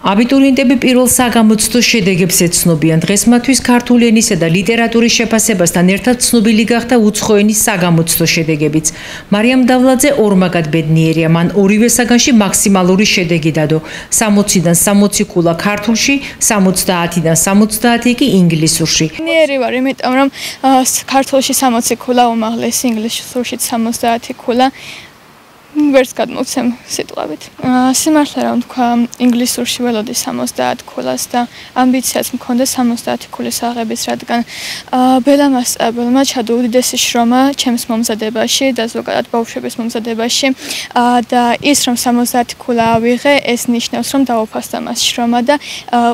აბიტურიენტები პირველ საგამოცდო შედეგებს ეცნობიან. დღეს მათთვის ქართული ენისა და ლიტერატურის შეფასებასთან ერთად ცნობილი გახდა უცხო ენის საგამოცდო შედეგებიც. მარიამ დავლაძე ორმაგად ბედნიერია, მან ორივე საგანში მაქსიმალური შედეგი დადო. 60-დან 60 ქულა ქართულში, 70-დან 70 კი ინგლისურში. ბედნიერი ვარ, იმიტომ რომ ქართულში 60 ქულა უმაღლესი, ინგლისურში 70 ქულა. ვერც გადმოვცემ სიტყვებით. სიმართლე რომ თქვა, ინგლისურში ველოდი 70 ქულას და ამბიციაც მქონდა 70 ქულის აღების, რადგან ბელა მასწავლებელმა ჩადო უდიდესი შრომა ჩემს მომზადებაში და ზოგადად ბავშვების მომზადებაში და ის რომ 70 ქულა ავიღე, ეს ნიშნავს რომ დავაფასდა მას შრომა და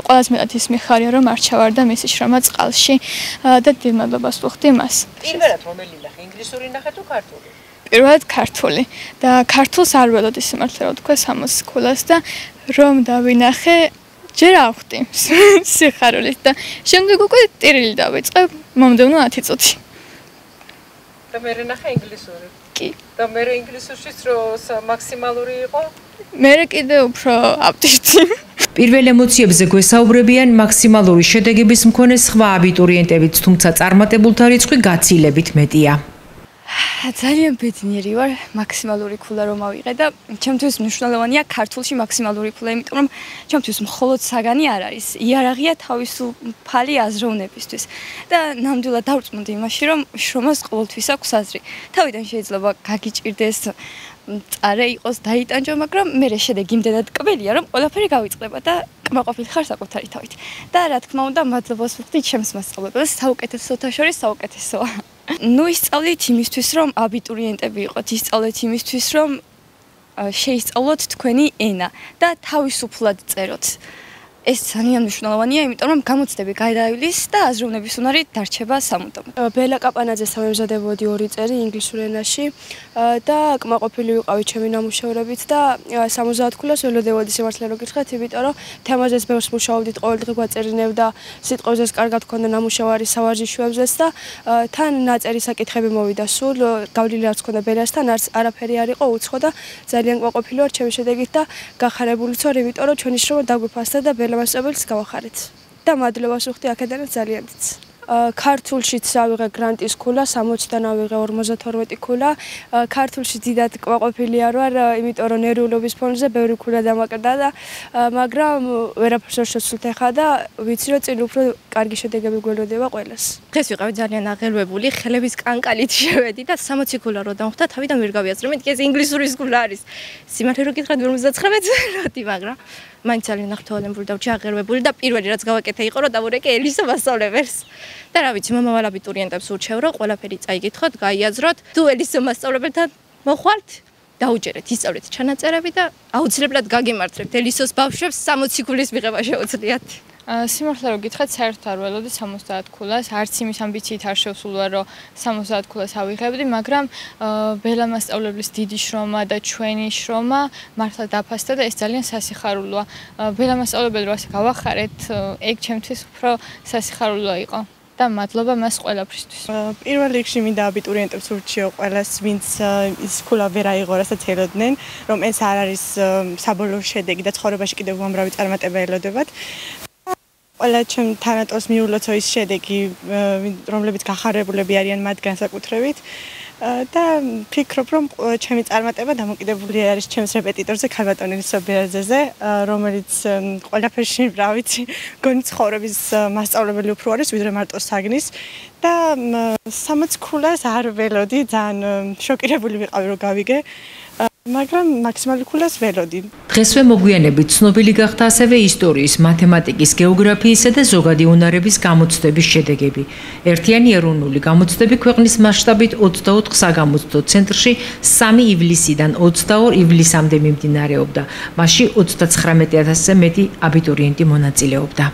ყველაზე მეტად ის მიხარია რომ არ ჩავარდა მისი შრომა წყალში და დიდ მადლობას ვუხდი მას. პირველად რომელი ნახე, ინგლისური ნახე თუ ქართული? პირველად ქართული და ქართულს არ ველოდი სიმართლე რომ თქვა 60 ქულას და რომ დავინახე ჯერ ავხდი სიხარულით და შემდეგ უკვე ტირილი დავიწყე მომდევნო 10 წუთი. და მე ნახე ინგლისური. კი. და მე ინგლისურშიც რო მაქსიმალური იყო? მე კიდე უფრო აპტიჩი. პირველ ემოციებზე გვესაუბრებიან მაქსიმალური შედეგების მქონე სხვა აბიტურიენტებიც, თუმცა წარმატებულთა რიცხვი გაცილებით მეტია. ძალიან ბედნიერი ვარ, მაქსიმალური ქულა რომ ავიღე და ჩემთვის მნიშვნელოვანია ქართულში მაქსიმალური ქულა, იმიტომ რომ ჩემთვის მხოლოდ საგანი არ არის, იარაღია თავისუფალი აზროვნებისთვის და ნამდვილად დავწმუნდი იმაში, რომ შრომას ყოველთვის აქვს აზრი. თავიდან შეიძლება გაგიჭირდეს წარე იყოს დაიტანჯო, მაგრამ მე შედეგი იმდენად კბელია, რომ ყველაფერი გავიწყდება და კმაყოფილი ხარ საკუთარი თავით. და რა თქმა უნდა, მადლობას ვუხდი ჩემს მასწავლებელს, საუკეთესოთა შორის საუკეთესოა. ნუ ისწავლეთ იმისთვის, რომ აბიტურიენტები იყოთ, ისწავლეთ იმისთვის, რომ შეისწავლოთ თქვენი ენა და თავისუფლად წეროთ. ეს ძალიან მნიშვნელოვანია, იმიტომ რომ გამოცდები გადაივლის და აზროვნების უნარი დარჩება სამუდამოდ. ბელა კაპანაძეს ამემზადებოდი 2 წელი ინგლისურ ენაში და კმაყოფილი ვიყავი ჩემი ნამუშევრებით და 70 ქულას ველოდებოდი სიმართლე რომ გითხრათ, იმიტომ რომ თემაზეც ბევრს მუშაობდით, ყოველდღე გვაწერინებდა, სიტყვებზეც კარგად ქონდა ნამუშევარი სავარჯიშოებზეც და თან ნაწერი საკითხები მოვიდა სულ, გავლილი არც ქონდა ბელასთან, არც არაფერი არ იყო უცხო და ძალიან კმაყოფილი ვარ ჩემი შედეგით და გახარებულიც ვარ, იმიტომ რომ ჩვენი შრომა დაგვიფასდა და ბელა მასწავლებელს გავახარეთ და მადლობას ვუხდი აქედანაც ძალიან დიდ. ქართულშიც ავიღე გრანტის ქულა, 60-დან ავიღე 52 ქულა. ქართულში დიდად კმაყოფილია ვარ, იმიტომ რომ ნერვიულობის ფონზე ბევრი ქულა დამაკრდა და მაგრამ ვერაფერს ვერ შეცვლით ახლა და ვიცი რომ წინ უფრო კარგი შედეგები გველოდება ყველას. დღეს ვიყავი ძალიან აღელვებული, ხელების კანკალით შევედი და 60 ქულა რო დავხვდა, თავიდან ვერ გავიაზრე, მეთქი ეს ინგლისურის ქულა არის. სიმართლე რო გითხრათ 59 როდი, მაგრამ მაინც ძალიან აღთვალებული და ჩაღერვებული და პირველი რაც გავაკეთე იყო რომ დავურეკე ელისო მასწავლებელს. და რა ვიცი, მომავალ აბიტურიენტებს ურჩევ რომ ყველაფერი წაიკითხოთ, გაიაზროთ, თუ ელისო მასწავლებელთან მოხვალთ, დაუჯერეთ, ისწავლეთ ჩანაწერები და აუცილებლად გაგემართლებთ ელისოს ბავშვებს 60 ქულის მიღება შეუძლიათ. სიმართლე რომ გითხრათ, საერთოდ არ ველოდი 70 ქულას, არც იმის ამბიციით არ შევსულვარ, რომ 70 ქულას ავიღებდი, მაგრამ ბელა მასწავლებლის დიდი შრომა და ჩვენი შრომა მართლა დაფასდა და ეს ძალიან სასიხარულოა. ბელა მასწავლებელი რო ასე გავახარეთ, ეგ ჩემთვის უფრო სასიხარულო იყო. და მადლობა მას ყველაფრისთვის. პირველ რიგში მინდა აბიტურიენტებს ურჩიო ყველას, ვინც ის ქულა ვერ აიღო, რასაც ელოდნენ, რომ ეს არ არის საბოლოო შედეგი და ცხოვრებაში კიდევ უამრავი წარმატება ელოდებათ. ყველა ჩემ თანატოს მიულოცო ის შედეგი, რომლებიც გახარებულები არიან მათ განსაკუთრებით და ფიქრობ, რომ ჩემი წარმატება დამოკიდებული არის ჩემს რეპეტიტორზე, ქალბატონი სობიაძეზე, რომელიც ყველაფერში, რა ვიცი, გონი ცხოვრების მასწავლებელი უფრო არის, ვიდრე მარტო საგნის და 60 ქულას არ ველოდი, ძალიან შოკირებული ვიყავი, რომ გავიგე. მაგრამ მაქსიმალური ქულას ველოდი. დღესვე მოგვიანებით ცნობილი გახდა ასევე ისტორიის, მათემატიკის, გეოგრაფიისა და ზოგადი უნარების გამოცდების შედეგები. ერთიანი ეროვნული გამოცდები ქვეყნის მასშტაბით 24 საგამოცდო ცენტრში 3 ივლისიდან 22 ივლისამდე მიმდინარეობდა. მასში 39000-ზე მეტი აბიტურიენტი მონაწილეობდა.